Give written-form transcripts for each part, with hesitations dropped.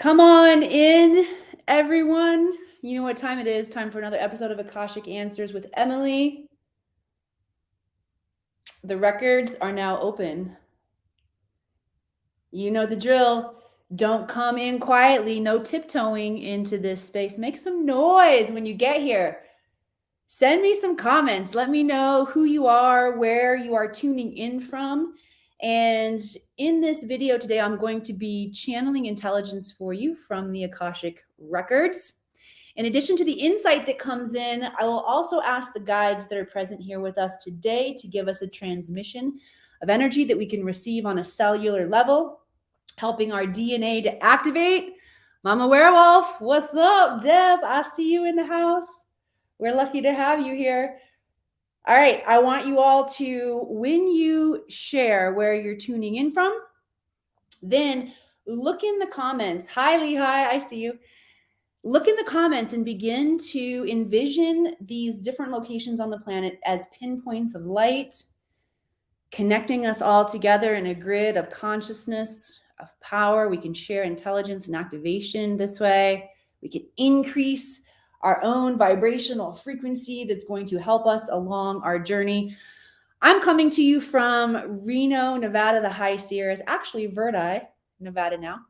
Come on in, everyone. You know what time it is. Time for another episode of Akashic Answers with Emily. The records are now open. You know the drill. Don't come in quietly. No tiptoeing into this space. Make some noise when you get here. Send me some comments. Let me know who you are, where you are tuning in from. And in this video today, I'm going to be channeling intelligence for you from the Akashic records. In addition to the insight that comes in, I will also ask the guides that are present here with us today to give us a transmission of energy that we can receive on a cellular level, helping our DNA to activate. Mama Werewolf, what's up, Deb? I see you in the house. We're lucky to have you here. All right, I want you all to, when you share where you're tuning in from, then look in the comments. Hi, Lehigh, I see you. Look in the comments and begin to envision these different locations on the planet as pinpoints of light, connecting us all together in a grid of consciousness, of power. We can share intelligence and activation this way. We can increase our own vibrational frequency that's going to help us along our journey. I'm coming to you from Reno, Nevada, the High Sierras, actually Verdi, Nevada now,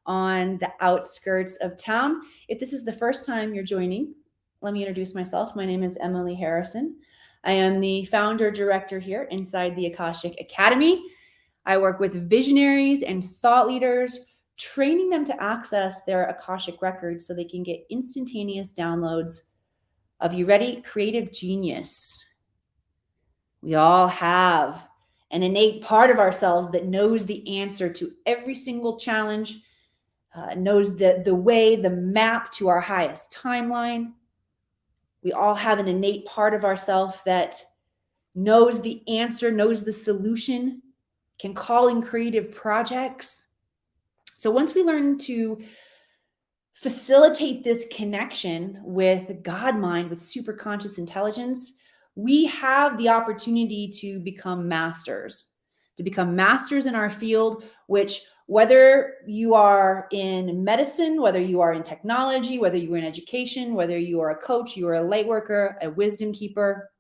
on the outskirts of town. If this is the first time you're joining, let me introduce myself. My name is Emily Harrison. I am the founder director here inside the Akashic Academy. I work with visionaries and thought leaders, training them to access their Akashic records so they can get instantaneous downloads of, you ready, creative genius. We all have an innate part of ourselves that knows the answer to every single challenge, knows the way, the map to our highest timeline. We all have an innate part of ourselves that knows the answer, knows the solution, can call in creative projects. So once we learn to facilitate this connection with God mind, with superconscious intelligence, we have the opportunity to become masters in our field, which, whether you are in medicine, whether you are in technology, whether you are in education, whether you are a coach, you are a light worker, a wisdom keeper,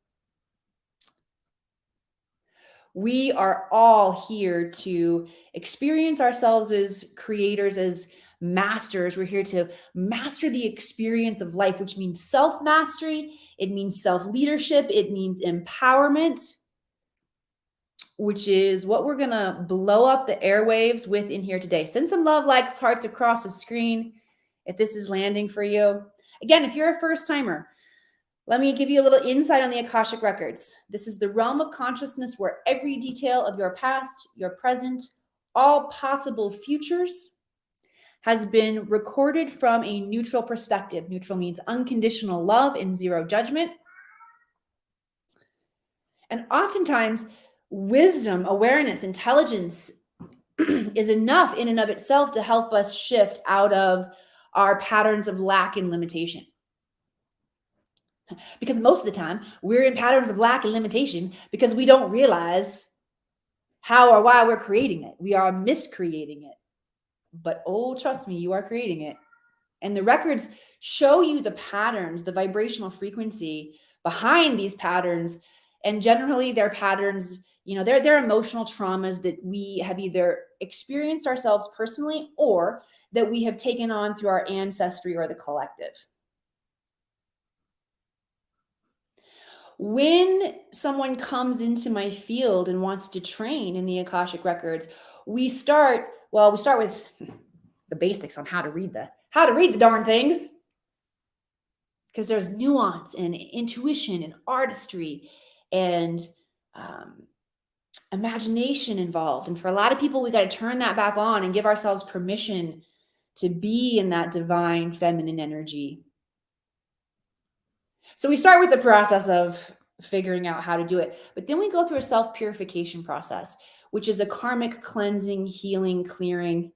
we are all here to experience ourselves as creators, as masters. We're here to master the experience of life, which means self-mastery. It means self-leadership. It means empowerment, which is what we're going to blow up the airwaves with in here today. Send some love, likes, hearts across the screen if this is landing for you. Again, if you're a first timer, let me give you a little insight on the Akashic records. This is the realm of consciousness where every detail of your past, your present, all possible futures has been recorded from a neutral perspective. Neutral means unconditional love and zero judgment. And oftentimes, wisdom, awareness, intelligence is enough in and of itself to help us shift out of our patterns of lack and limitation. Because most of the time, we're in patterns of lack and limitation because we don't realize how or why we're creating it. We are miscreating it. But oh, trust me, you are creating it. And the records show you the patterns, the vibrational frequency behind these patterns. And generally, they're patterns, they're emotional traumas that we have either experienced ourselves personally or that we have taken on through our ancestry or the collective. When someone comes into my field and wants to train in the Akashic records, we start with the basics on how to read the darn things. Because there's nuance and intuition and artistry and imagination involved. And for a lot of people, we got to turn that back on and give ourselves permission to be in that divine feminine energy. So we start with the process of figuring out how to do it, but then we go through a self-purification process, which is a karmic cleansing, healing, clearing,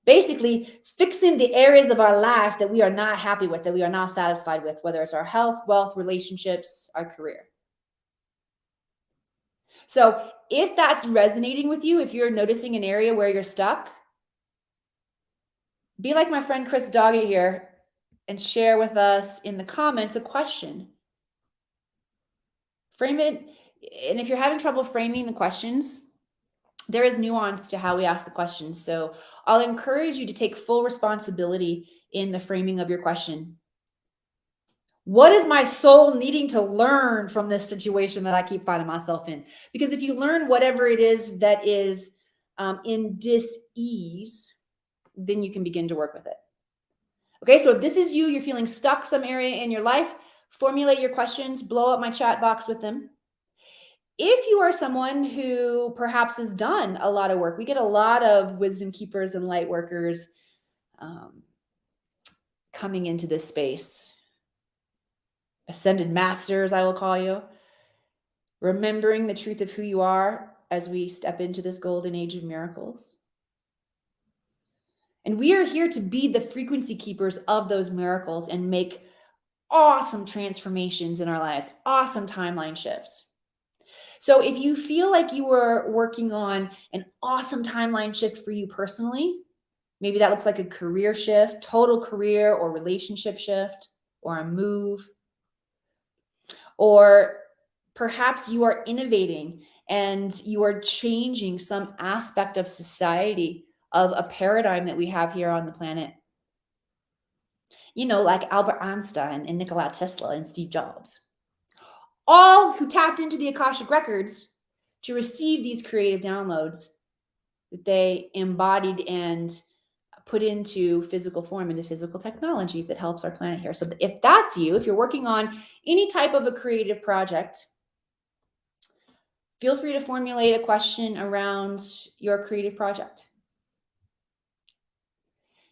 basically fixing the areas of our life that we are not happy with, that we are not satisfied with, whether it's our health, wealth, relationships, our career. So if that's resonating with you, if you're noticing an area where you're stuck, Be like my friend Chris Doggett here and share with us in the comments a question. Frame it, and if you're having trouble framing the questions, there is nuance to how we ask the questions. So I'll encourage you to take full responsibility in the framing of your question. What is my soul needing to learn from this situation that I keep finding myself in? Because if you learn whatever it is that is in dis-ease, then you can begin to work with it. Okay, so if this is you, you're feeling stuck some area in your life, formulate your questions, blow up my chat box with them. If you are someone who perhaps has done a lot of work, we get a lot of wisdom keepers and light workers coming into this space. Ascended masters, I will call you. Remembering the truth of who you are as we step into this golden age of miracles. And we are here to be the frequency keepers of those miracles and make awesome transformations in our lives, awesome timeline shifts. So if you feel like you were working on an awesome timeline shift for you personally, maybe that looks like a career shift, total career or relationship shift, or a move, or perhaps you are innovating and you are changing some aspect of society, of a paradigm that we have here on the planet. You know, like Albert Einstein and Nikola Tesla and Steve Jobs. All who tapped into the Akashic records to receive these creative downloads that they embodied and put into physical form, into physical technology that helps our planet here. So if that's you, if you're working on any type of a creative project, feel free to formulate a question around your creative project.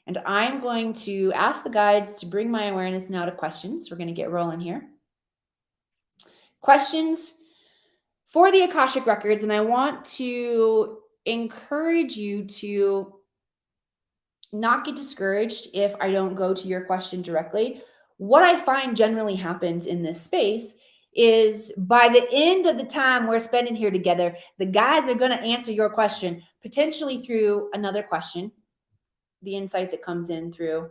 And I'm going to ask the guides to bring my awareness now to questions. We're going to get rolling here. Questions for the Akashic records, and I want to encourage you to not get discouraged if I don't go to your question directly. What I find generally happens in this space is by the end of the time we're spending here together, the guides are going to answer your question, potentially through another question, the insight that comes in through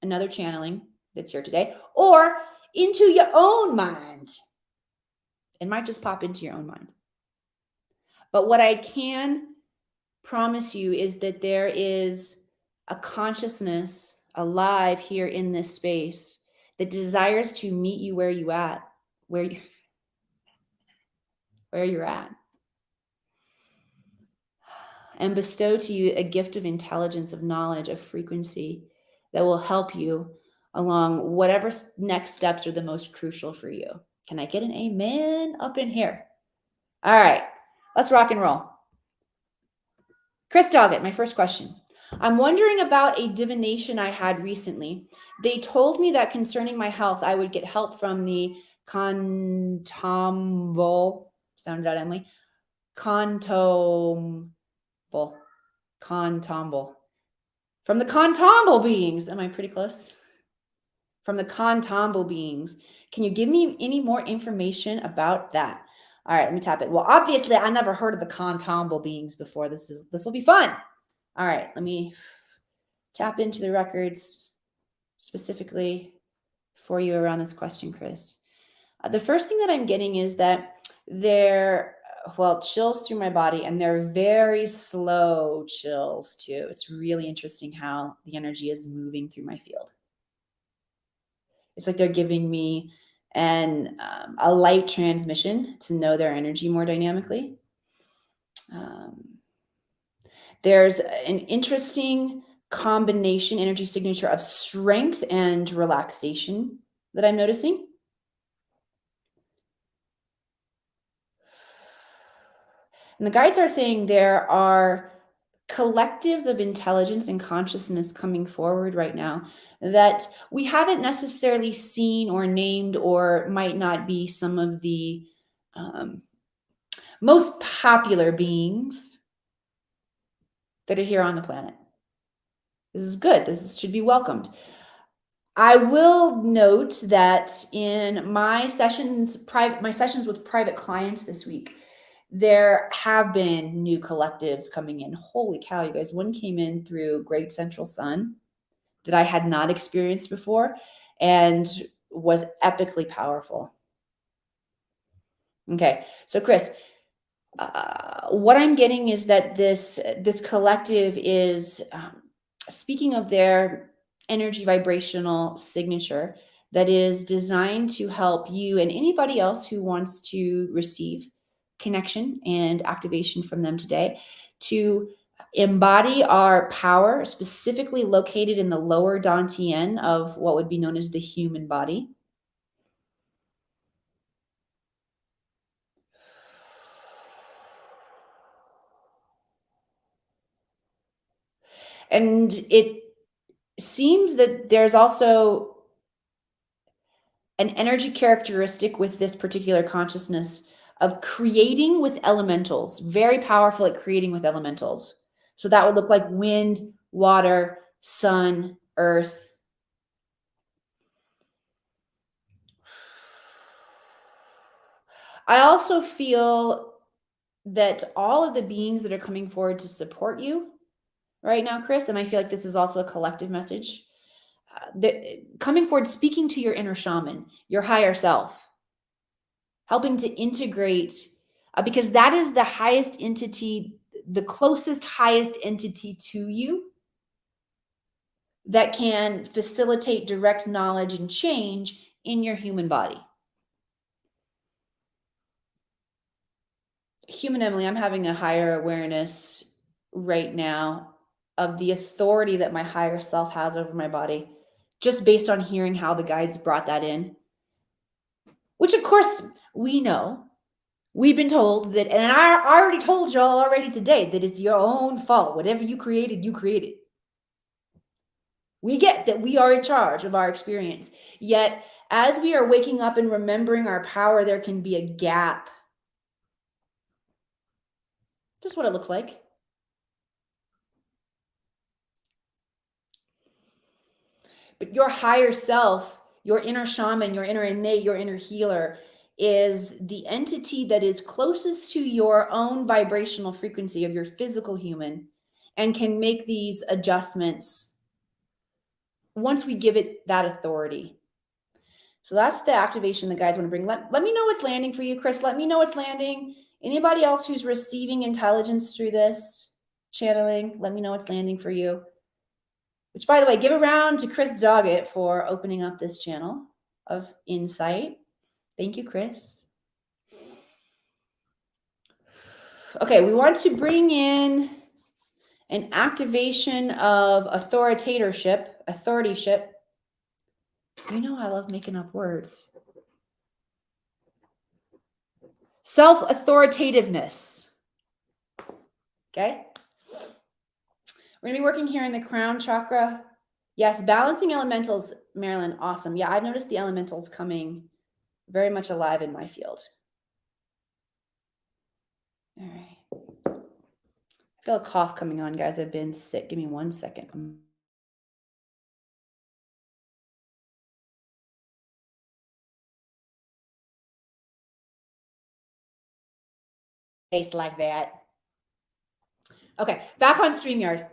another channeling that's here today, or into your own mind. It might just pop into your own mind. But what I can promise you is that there is a consciousness alive here in this space that desires to meet you where you're at. And bestow to you a gift of intelligence, of knowledge, of frequency that will help you along whatever next steps are the most crucial for you. Can I get an amen up in here? All right, let's rock and roll. Chris Doggett, my first question. I'm wondering about a divination I had recently. They told me that concerning my health, I would get help from the contomble, sounded out, Emily, contomble, from the contomble beings. Am I pretty close? From the contomble beings. Can you give me any more information about that? All right, let me tap it. Well, obviously, I never heard of the contomble beings before. This will be fun. All right, let me tap into the records specifically for you around this question, Chris. The first thing that I'm getting is that chills through my body, and they're very slow chills too. It's really interesting how the energy is moving through my field. It's like they're giving me a light transmission to know their energy more dynamically. There's an interesting combination, energy signature of strength and relaxation that I'm noticing. And the guides are saying there are collectives of intelligence and consciousness coming forward right now that we haven't necessarily seen or named, or might not be some of the most popular beings that are here on the planet. This is good. This should be welcomed. I will note that in my sessions with private clients this week, There have been new collectives coming in. Holy cow, you guys. One came in through Great Central Sun that I had not experienced before and was epically powerful. Okay, so Chris, what I'm getting is that this collective is speaking of their energy vibrational signature that is designed to help you and anybody else who wants to receive connection and activation from them today to embody our power, specifically located in the lower dantian of what would be known as the human body. And it seems that there's also an energy characteristic with this particular consciousness of creating with elementals, very powerful at creating with elementals. So that would look like wind, water, sun, earth. I also feel that all of the beings that are coming forward to support you right now, Chris, and I feel like this is also a collective message, coming forward, speaking to your inner shaman, your higher self, helping to integrate, because that is the highest entity, the closest highest entity to you that can facilitate direct knowledge and change in your human body. Human Emily, I'm having a higher awareness right now of the authority that my higher self has over my body, just based on hearing how the guides brought that in. Which, of course, we know. We've been told that, and I already told y'all already today, that it's your own fault. Whatever you created, you created. We get that we are in charge of our experience. Yet, as we are waking up and remembering our power, there can be a gap. Just what it looks like. But your higher self, your inner shaman, your inner innate, your inner healer is the entity that is closest to your own vibrational frequency of your physical human and can make these adjustments once we give it that authority. So that's the activation the guys want to bring. Let me know what's landing for you, Chris. Let me know what's landing. Anybody else who's receiving intelligence through this channeling, let me know what's landing for you. Which, by the way, give a round to Chris Doggett for opening up this channel of insight. Thank you, Chris. Okay, we want to bring in an activation of authoritatorship. You know I love making up words. Self-authoritativeness. Okay? We're going to be working here in the crown chakra. Yes, balancing elementals, Marilyn, awesome. Yeah, I've noticed the elementals coming very much alive in my field. All right. I feel a cough coming on, guys. I've been sick. Give me 1 second. Face like that. Okay, back on StreamYard.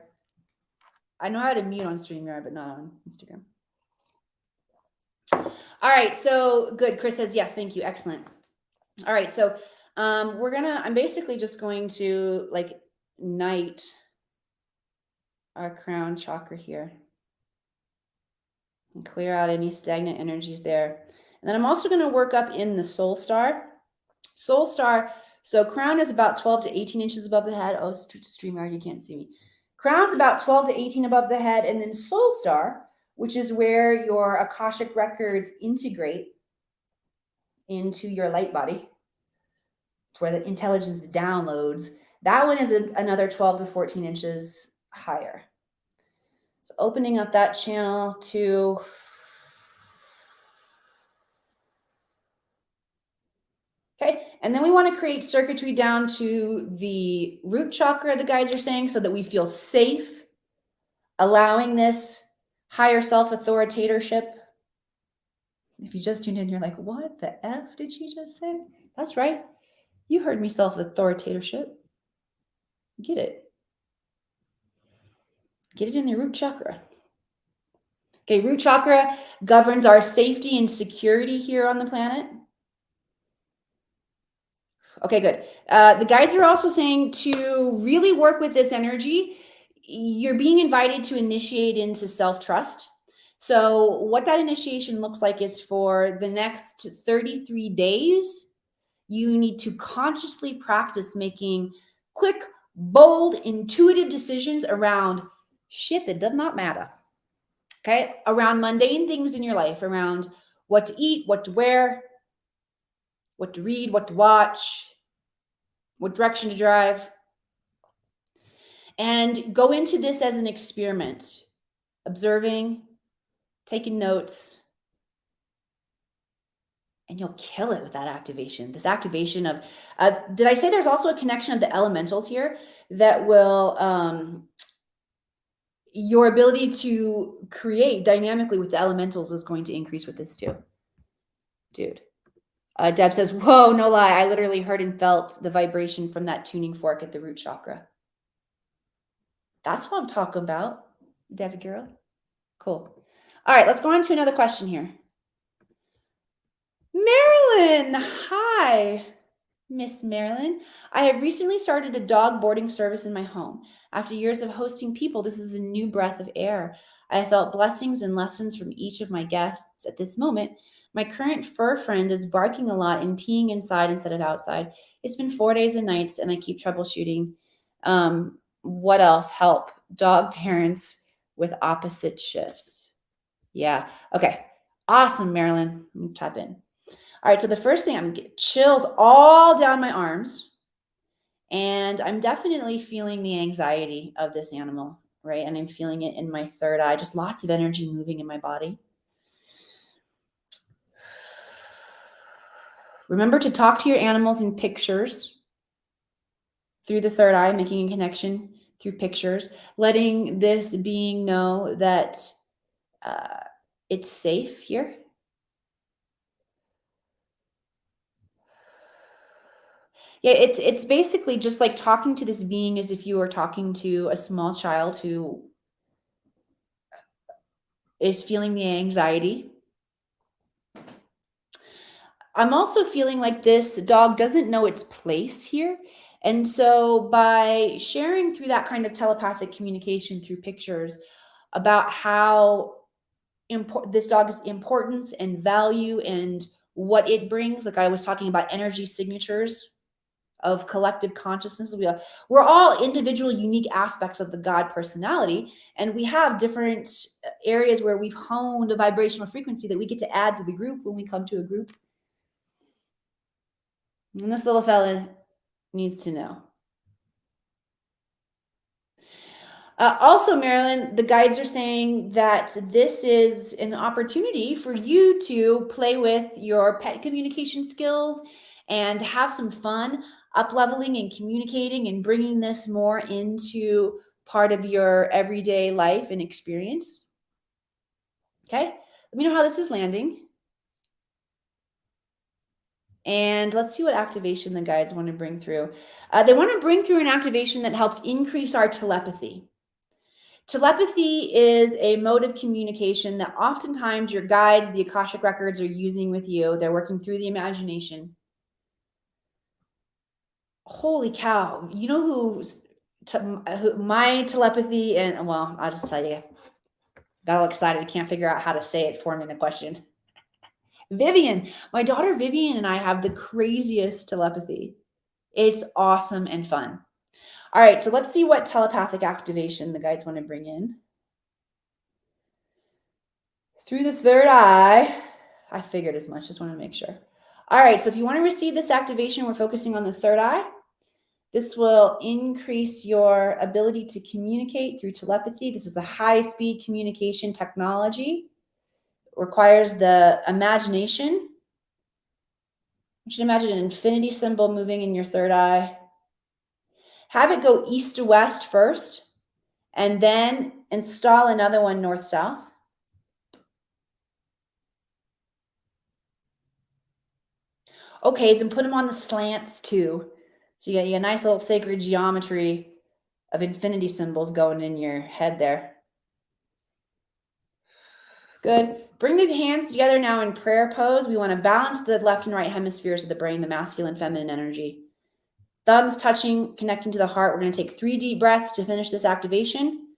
I know how to mute on StreamYard, but not on Instagram. All right, so good. Chris says yes. Thank you. Excellent. All right, so I'm basically just going to like knight our crown chakra here and clear out any stagnant energies there. And then I'm also going to work up in the soul star. Soul star, so crown is about 12 to 18 inches above the head. Oh, StreamYard, you can't see me. Crown's about 12 to 18 above the head, and then soul star, which is where your Akashic records integrate into your light body. It's where the intelligence downloads. That one is another 12 to 14 inches higher. So opening up that channel to okay, and then we want to create circuitry down to the root chakra, the guides are saying, so that we feel safe, allowing this higher self authoritatorship. If you just tuned in, you're like, what the F did she just say? That's right. You heard me, self-authoritatorship. Get it. Get it in the root chakra. Okay, root chakra governs our safety and security here on the planet. Okay, good. The guides are also saying to really work with this energy, you're being invited to initiate into self-trust. So, what that initiation looks like is for the next 33 days, you need to consciously practice making quick, bold, intuitive decisions around shit that does not matter. Okay, around mundane things in your life, around what to eat, what to wear, what to read, what to watch, what direction to drive. And go into this as an experiment, observing, taking notes, and you'll kill it with that activation. This activation of, did I say there's also a connection of the elementals here that will, your ability to create dynamically with the elementals is going to increase with this too. Dude. Deb says, whoa, no lie. I literally heard and felt the vibration from that tuning fork at the root chakra. That's what I'm talking about, Debbie girl. Cool. All right, let's go on to another question here. Marilyn, hi. Miss Marilyn, I have recently started a dog boarding service in my home. After years of hosting people, this is a new breath of air. I have felt blessings and lessons from each of my guests. At this moment, my current fur friend is barking a lot and peeing inside instead of outside. It's been 4 days and nights, and I keep troubleshooting. What else? Help. Dog parents with opposite shifts. Yeah. Okay. Awesome, Marilyn. Let me tap in. All right, so the first thing, I'm getting chills all down my arms, and I'm definitely feeling the anxiety of this animal, right? And I'm feeling it in my third eye, just lots of energy moving in my body. Remember to talk to your animals in pictures through the third eye, making a connection through pictures, letting this being know that it's safe here. Yeah, it's basically just like talking to this being as if you were talking to a small child who is feeling the anxiety. I'm also feeling like this dog doesn't know its place here. And so by sharing through that kind of telepathic communication through pictures about how important this dog's importance and value and what it brings, like I was talking about energy signatures of collective consciousness. We're all individual, unique aspects of the God personality, and we have different areas where we've honed a vibrational frequency that we get to add to the group when we come to a group. And this little fella needs to know. Also, Marilyn, the guides are saying that this is an opportunity for you to play with your pet communication skills and have some fun up-leveling and communicating and bringing this more into part of your everyday life and experience. Okay, let me know how this is landing. And let's see what activation the guides want to bring through. They want to bring through an activation that helps increase our telepathy. Telepathy is a mode of communication that oftentimes your guides, the Akashic records, are using with you. They're working through the imagination. Holy cow. You know who my telepathy, and well, I'll just tell you, got all excited. I can't figure out how to say it, forming a question. Vivian, my daughter Vivian and I have the craziest telepathy. It's awesome and fun. All right, so let's see what telepathic activation the guides want to bring in. Through the third eye. I figured as much, just want to make sure. All right, so if you want to receive this activation, we're focusing on the third eye. This will increase your ability to communicate through telepathy. This is a high-speed communication technology. It requires the imagination. You should imagine an infinity symbol moving in your third eye. Have it go east to west first, and then install another one north-south. Okay, then put them on the slants too. So you got a nice little sacred geometry of infinity symbols going in your head there. Good. Bring the hands together now in prayer pose. We want to balance the left and right hemispheres of the brain, the masculine, feminine energy. Thumbs touching, connecting to the heart. We're going to take 3 deep breaths to finish this activation.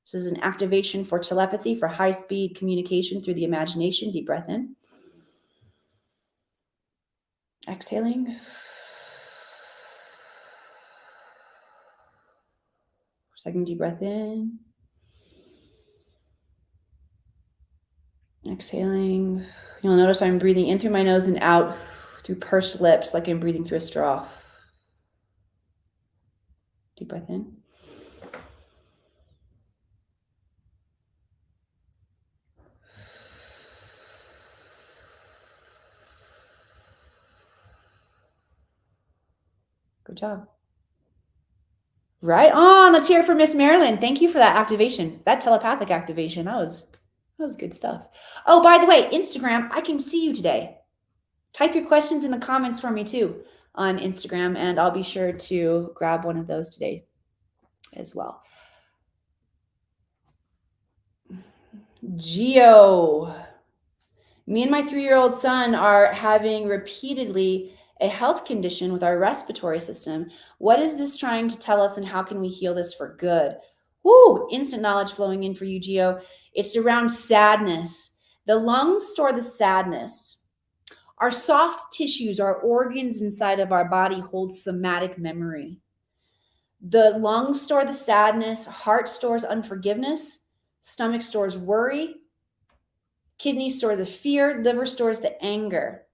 This is an activation for telepathy, for high-speed communication through the imagination. Deep breath in. Exhaling. Second deep breath in. Exhaling. You'll notice I'm breathing in through my nose and out through pursed lips, like I'm breathing through a straw. Deep breath in. Good job. Right on. Let's hear it for Miss Marilyn. Thank you for that activation, that telepathic activation. That was good stuff. Oh, by the way, Instagram, I can see you today. Type your questions in the comments for me too on Instagram, and I'll be sure to grab one of those today as well. Geo. Me and my 3-year-old son are having repeatedly a health condition with our respiratory system. What is this trying to tell us, and how can we heal this for good? Woo, instant knowledge flowing in for you, Geo. It's around sadness. The lungs store the sadness. Our soft tissues, our organs inside of our body hold somatic memory. The lungs store the sadness, heart stores unforgiveness, stomach stores worry, kidneys store the fear, liver stores the anger.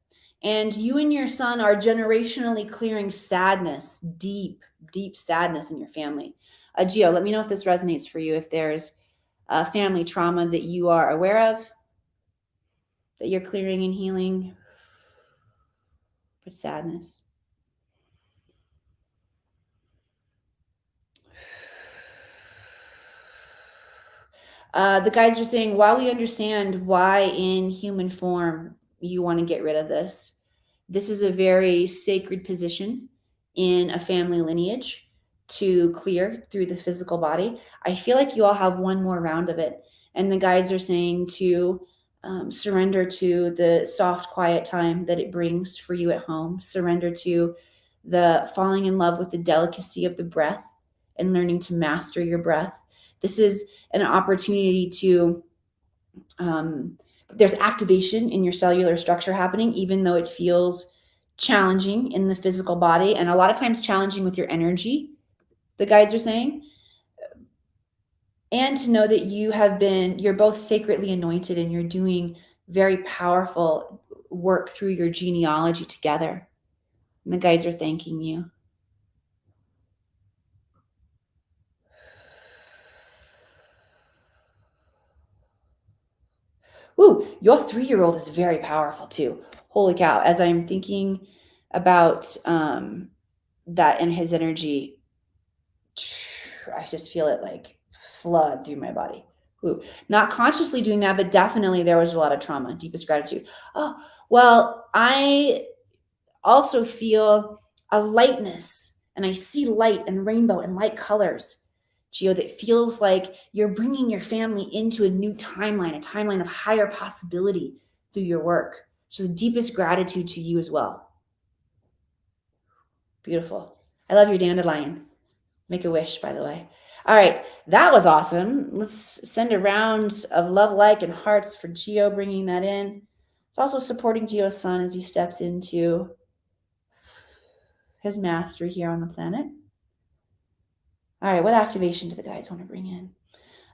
And you and your son are generationally clearing sadness, deep, deep sadness in your family. Gio, let me know if this resonates for you, if there's a family trauma that you are aware of, that you're clearing and healing, but sadness. The guides are saying, while we understand why in human form you want to get rid of this, this is a very sacred position in a family lineage to clear through the physical body. I feel like you all have one more round of it. And the guides are saying to surrender to the soft, quiet time that it brings for you at home. Surrender to the falling in love with the delicacy of the breath and learning to master your breath. This is an opportunity to, there's activation in your cellular structure happening, even though it feels challenging in the physical body, and a lot of times challenging with your energy, the guides are saying. And to know that you're both sacredly anointed, and you're doing very powerful work through your genealogy together. And the guides are thanking you. Ooh, your 3-year-old is very powerful too. Holy cow. As I'm thinking about that and his energy, I just feel it like flood through my body. Ooh, not consciously doing that, but definitely there was a lot of trauma. Deepest gratitude. Oh, well, I also feel a lightness, and I see light and rainbow and light colors, Gio, that feels like you're bringing your family into a new timeline, a timeline of higher possibility through your work. So the deepest gratitude to you as well. Beautiful. I love your dandelion. Make a wish, by the way. All right, that was awesome. Let's send a round of love, like, and hearts for Gio, bringing that in. It's also supporting Gio's son as he steps into his mastery here on the planet. All right, what activation do the guides want to bring in?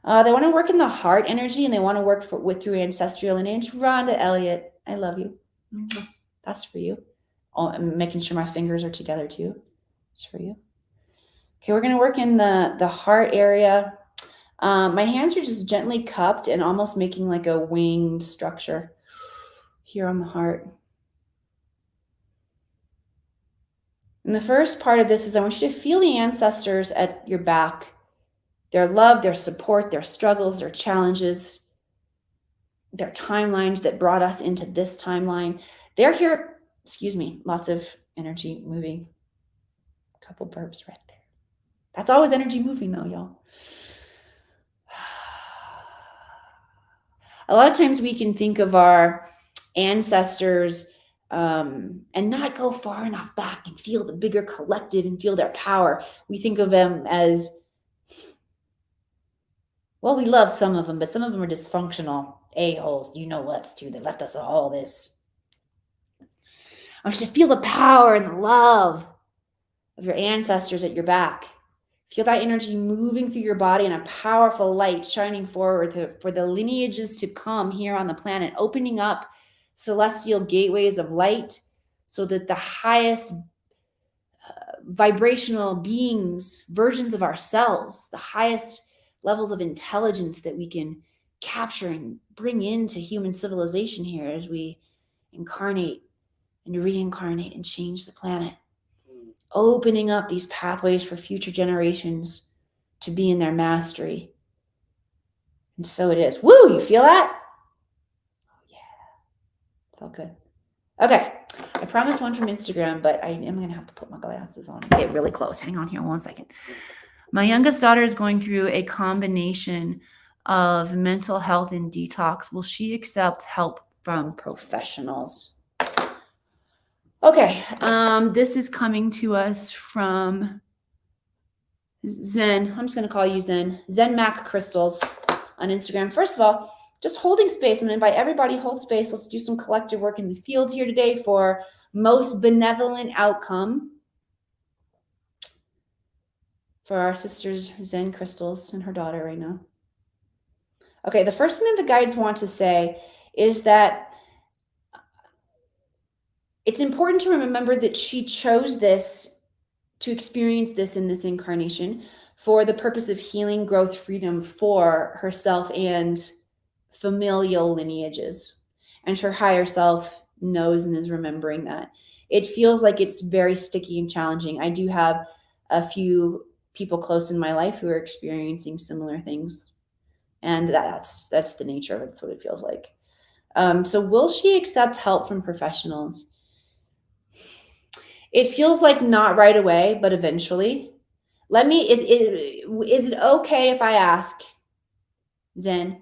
They want to work in the heart energy, and they want to work through ancestral lineage. Rhonda Elliott, I love you. That's for you. Oh, I'm making sure my fingers are together too. It's for you. Okay, we're going to work in the heart area. My hands are just gently cupped and almost making like a winged structure here on the heart. And the first part of this is I want you to feel the ancestors at your back, their love, their support, their struggles, their challenges, their timelines that brought us into this timeline. They're here Excuse me, lots of energy moving. A couple burps right there. That's always energy moving though, y'all. A lot of times we can think of our ancestors and not go far enough back and feel the bigger collective and feel their power. We think of them as, well, we love some of them, but some of them are dysfunctional a-holes. You know what's too. They left us all this. I want you to feel the power and the love of your ancestors at your back. Feel that energy moving through your body and a powerful light shining forward for the lineages to come here on the planet, opening up celestial gateways of light so that the highest vibrational beings, versions of ourselves, the highest levels of intelligence that we can capture and bring into human civilization here as we incarnate and reincarnate and change the planet, opening up these pathways for future generations to be in their mastery. And so it is. Woo, you feel that? Oh, yeah. Felt good. Okay. I promised one from Instagram, but I am going to have to put my glasses on and get really close. Hang on here 1 second. My youngest daughter is going through a combination of mental health and detox. Will she accept help from professionals? Okay. This is coming to us from Zen. I'm just going to call you Zen. Zen Mac Crystals on Instagram. First of all, just holding space. I'm going to invite everybody hold space. Let's do some collective work in the field here today for most benevolent outcome for our sister's Zen Crystals and her daughter right now. Okay, the first thing that the guides want to say is that it's important to remember that she chose this to experience this in this incarnation for the purpose of healing, growth, freedom for herself and familial lineages. And her higher self knows and is remembering that. It feels like it's very sticky and challenging. I do have a few people close in my life who are experiencing similar things. And that's the nature of it. That's what it feels like. So will she accept help from professionals? It feels like not right away, but eventually. Is it okay if I ask, Zen,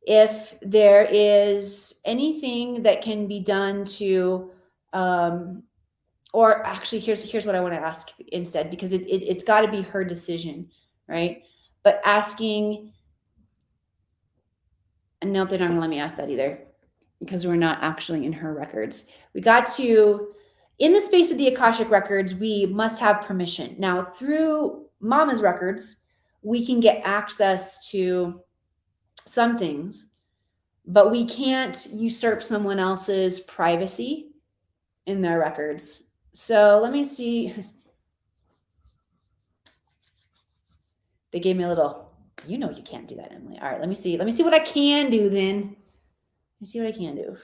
if there is anything that can be done to, or actually, here's what I want to ask instead, because it's got to be her decision, right? But asking, and no, they're not going to let me ask that either, because we're not actually in her records. We got to, in the space of the Akashic records, we must have permission. Now, through Mama's records, we can get access to some things, but we can't usurp someone else's privacy in their records. So let me see. They gave me a little, you know, you can't do that, Emily. All right, let me see. Let me see what I can do then. Let me see what I can do.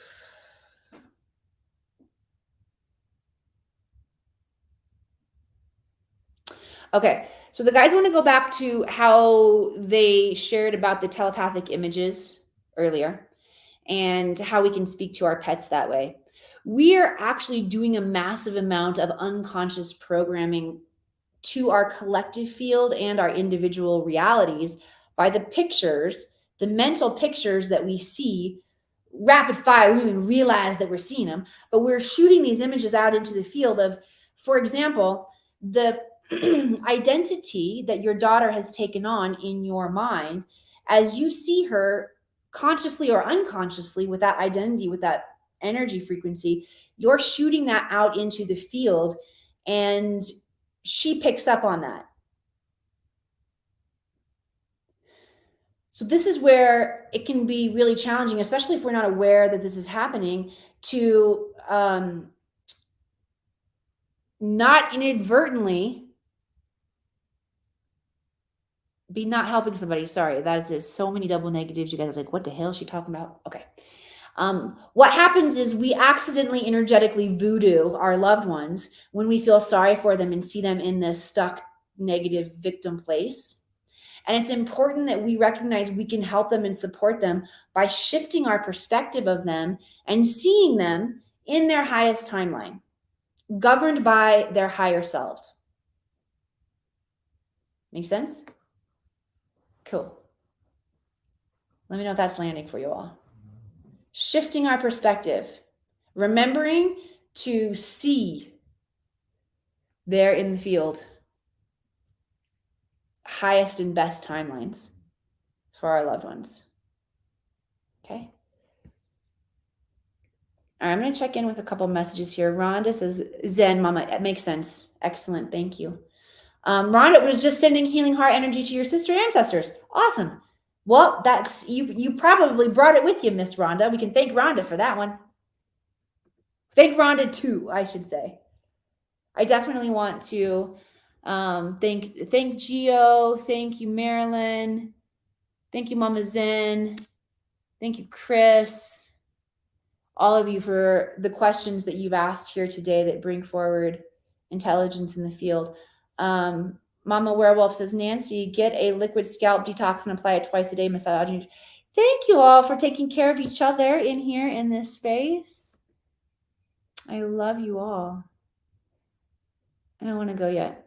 Okay, so the guys want to go back to how they shared about the telepathic images earlier and how we can speak to our pets that way. We are actually doing a massive amount of unconscious programming to our collective field and our individual realities by the pictures, the mental pictures that we see rapid fire. We don't even realize that we're seeing them, but we're shooting these images out into the field of, for example, the identity that your daughter has taken on in your mind as you see her consciously or unconsciously with that identity, with that energy frequency, you're shooting that out into the field and she picks up on that. So this is where it can be really challenging, especially if we're not aware that this is happening, to not inadvertently be not helping somebody. Sorry, that is so many double negatives. You guys are like, what the hell is she talking about? Okay. What happens is we accidentally energetically voodoo our loved ones when we feel sorry for them and see them in this stuck negative victim place. And it's important that we recognize we can help them and support them by shifting our perspective of them and seeing them in their highest timeline, governed by their higher self. Make sense? Cool. Let me know if that's landing for you all. Shifting our perspective, remembering to see there in the field highest and best timelines for our loved ones. Okay. All right, I'm going to check in with a couple messages here. Rhonda says, Zen, Mama. It makes sense. Excellent. Thank you. Rhonda was just sending healing heart energy to your sister ancestors. Awesome. Well, that's you probably brought it with you, Miss Rhonda. We can thank Rhonda for that one. Thank Rhonda too, I should say. I definitely want to thank Gio. Thank you, Marilyn. Thank you, Mama Zen. Thank you, Chris. All of you for the questions that you've asked here today that bring forward intelligence in the field. Mama Werewolf says, Nancy, get a liquid scalp detox and apply it twice a day, massaging. Thank you all for taking care of each other in here in this space. I love you all. I don't want to go yet.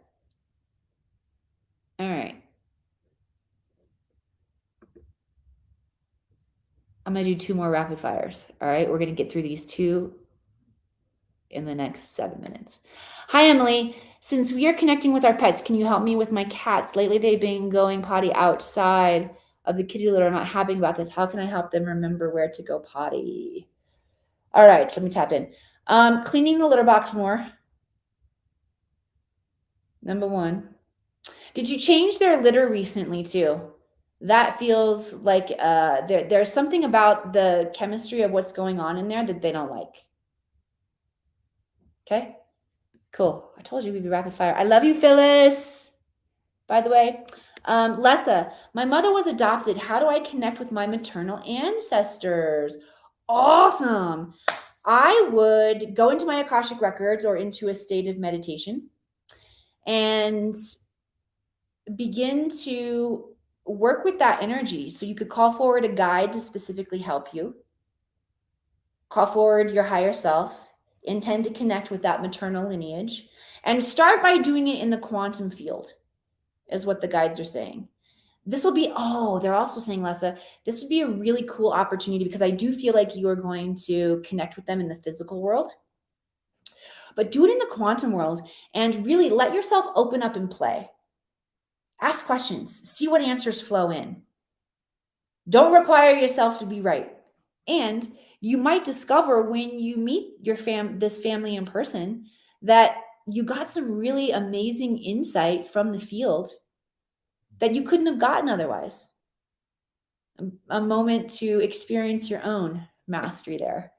All right. I'm going to do 2 more rapid fires. All right. We're going to get through these 2 in the next 7 minutes. Hi, Emily. Since we are connecting with our pets, can you help me with my cats? Lately, they've been going potty outside of the kitty litter. I'm not happy about this. How can I help them remember where to go potty? All right. Let me tap in. Cleaning the litter box more. Number 1. Did you change their litter recently too? That feels like there's something about the chemistry of what's going on in there that they don't like. Okay, cool. I told you we'd be rapid fire. I love you, Phyllis. By the way, Lessa, my mother was adopted. How do I connect with my maternal ancestors? Awesome. I would go into my Akashic records or into a state of meditation and begin to work with that energy. So you could call forward a guide to specifically help you. Call forward your higher self. Intend to connect with that maternal lineage. And start by doing it in the quantum field, is what the guides are saying. This will be, they're also saying, Lessa, this would be a really cool opportunity because I do feel like you are going to connect with them in the physical world. But do it in the quantum world and really let yourself open up and play. Ask questions. See what answers flow in. Don't require yourself to be right. And you might discover when you meet this family in person that you got some really amazing insight from the field that you couldn't have gotten otherwise. A moment to experience your own mastery there.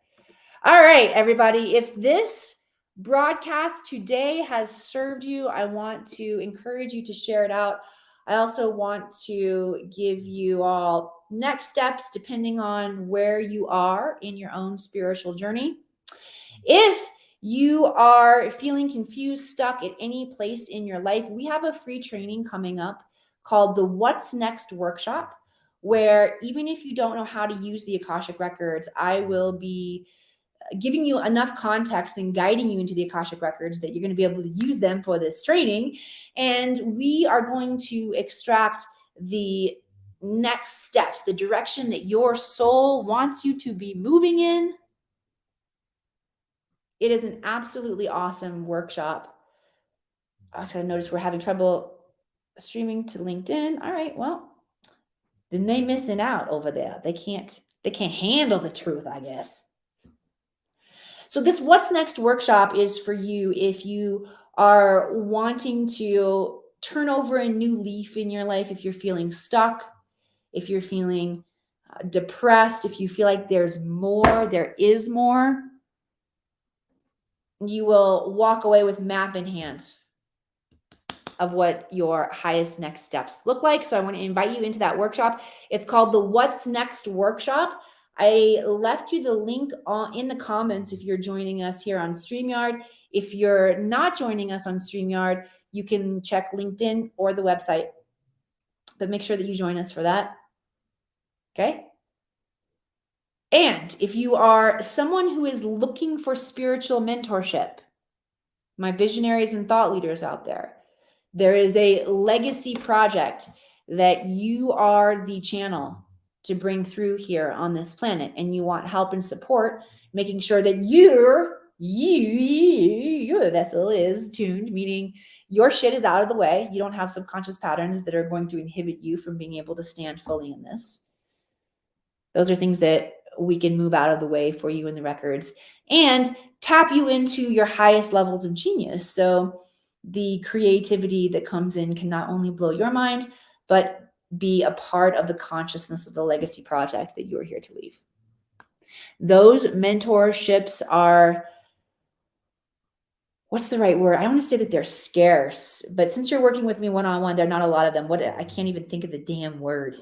All right, everybody. If this broadcast today has served you, I want to encourage you to share it out. I also want to give you all next steps depending on where you are in your own spiritual journey. If you are feeling confused, stuck at any place in your life, we have a free training coming up called the What's Next workshop, where even if you don't know how to use the Akashic records, I will be giving you enough context and guiding you into the Akashic records that you're going to be able to use them for this training. And we are going to extract the next steps, the direction that your soul wants you to be moving in. It is an absolutely awesome workshop. I was going to notice we're having trouble streaming to LinkedIn. All right, well, then they missing out over there. They can't handle the truth, I guess. So this What's Next workshop is for you if you are wanting to turn over a new leaf in your life, if you're feeling stuck, if you're feeling depressed, if you feel like there is more, you will walk away with map in hand of what your highest next steps look like. So I want to invite you into that workshop. It's called the What's Next workshop. I left you the link in the comments if you're joining us here on StreamYard. If you're not joining us on StreamYard, you can check LinkedIn or the website. But make sure that you join us for that. Okay? And if you are someone who is looking for spiritual mentorship, my visionaries and thought leaders out there is a legacy project that you are the channel to bring through here on this planet, and you want help and support making sure that your vessel is tuned, meaning your shit is out of the way. You don't have subconscious patterns that are going to inhibit you from being able to stand fully in this. Those are things that we can move out of the way for you in the records and tap you into your highest levels of genius. So the creativity that comes in can not only blow your mind, but be a part of the consciousness of the legacy project that you're here to leave. Those mentorships are, what's the right word? I want to say that they're scarce, but since you're working with me one-on-one, there are not a lot of them. I can't even think of the damn word.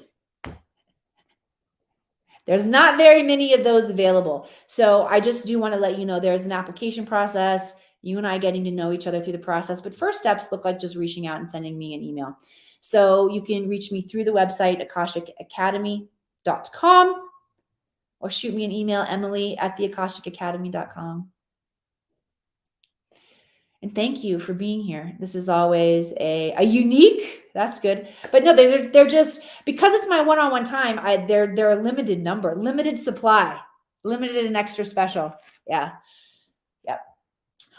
There's not very many of those available. So I just do want to let you know there's an application process, you and I getting to know each other through the process. But first steps look like just reaching out and sending me an email. So you can reach me through the website, akashicacademy.com, or shoot me an email, emily@theakashicacademy.com. And thank you for being here. This is always a unique, that's good. But no, they're just, because it's my one-on-one time, they're a limited number, limited supply, limited and extra special. Yeah. Yep.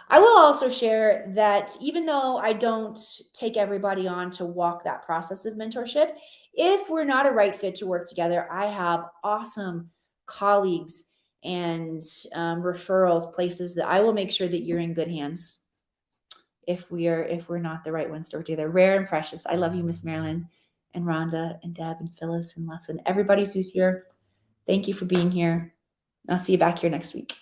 I will also share that even though I don't take everybody on to walk that process of mentorship, if we're not a right fit to work together, I have awesome colleagues and referrals, places that I will make sure that you're in good hands if we're not the right ones to work together. Rare and precious. I love you, Miss Marilyn and Rhonda and Deb and Phyllis and Les and everybody who's here. Thank you for being here. I'll see you back here next week.